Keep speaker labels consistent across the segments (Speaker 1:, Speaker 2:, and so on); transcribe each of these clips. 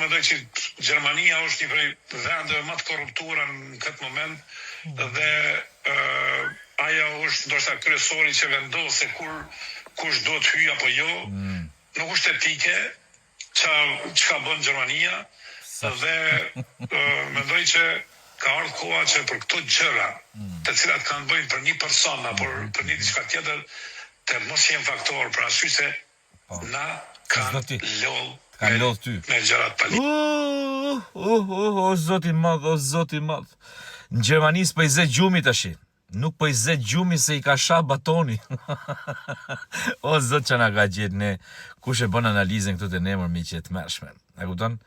Speaker 1: mendoj që Gjermania është një prej vendeve më të korruptura në këtë moment dhe ajo është ndoshta kryesori që vendos se kush do të hyjë apo jo. Nuk është etike çka bën Gjermania dhe mendoj që ka ardhur koha që për këto gjëra të cilat kanë bëjnë për një person apo për një diçka tjetër të mos jenë faktor për arsye se na kanë lodh
Speaker 2: ty
Speaker 1: me gjërat pa lidhje.
Speaker 2: O zoti i madh, o zoti i madh. Në Gjermani s'po i zë gjumi tash. Nuk po i zë gjumi se i ka shah batoni. O zot që na ka gjetë ne. Kush e bën analizën këtu te nemër mi që të mërshme. A kupton?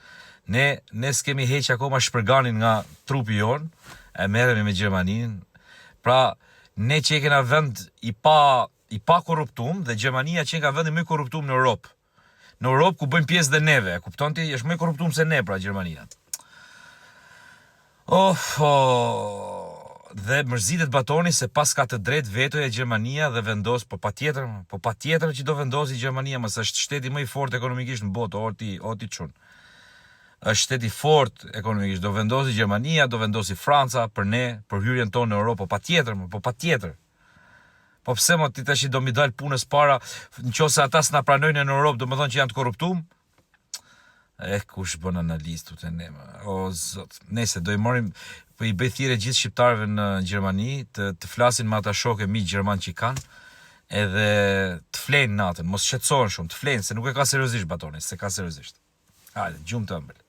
Speaker 2: Ne s'kemi heq akoma shpërganin nga trupi jon, e merremi me Gjermaninë. Pra, ne që kena vend i pa korruptum dhe Gjermania që ka vendi më i korruptum në Europë. Në Europë ku bëjmë pjesë dhe neve, e kupton ti, është më i korruptum se ne pra Gjermania. Dhe mërzitet batoni se pas ka të drejt vetoja Gjermania dhe vendos, po patjetër që do vendosi Gjermania, mëse është shteti më i fortë ekonomikisht në botë, o ti çun. Është shteti fort ekonomikisht, do vendosi Gjermania, do vendosi Franca për ne, për hyrjen tonë në Europë, po patjetër. Po pse mo ti tash do mi dal punës para, nëse ata s'na pranojnë në Europë, do të thonë që janë të korruptum? Kush bën analistë të ne. O zot, nëse do i marrim, po i bëj thirrje gjithë shqiptarëve në Gjermani të flasin me ata shokë mi gjerman që kanë, edhe të flenë natën, mos shqetësohen shumë, të flenë se nuk e ka seriozisht batoni, se ka seriozisht. Hajde, gjumë të ëmbël.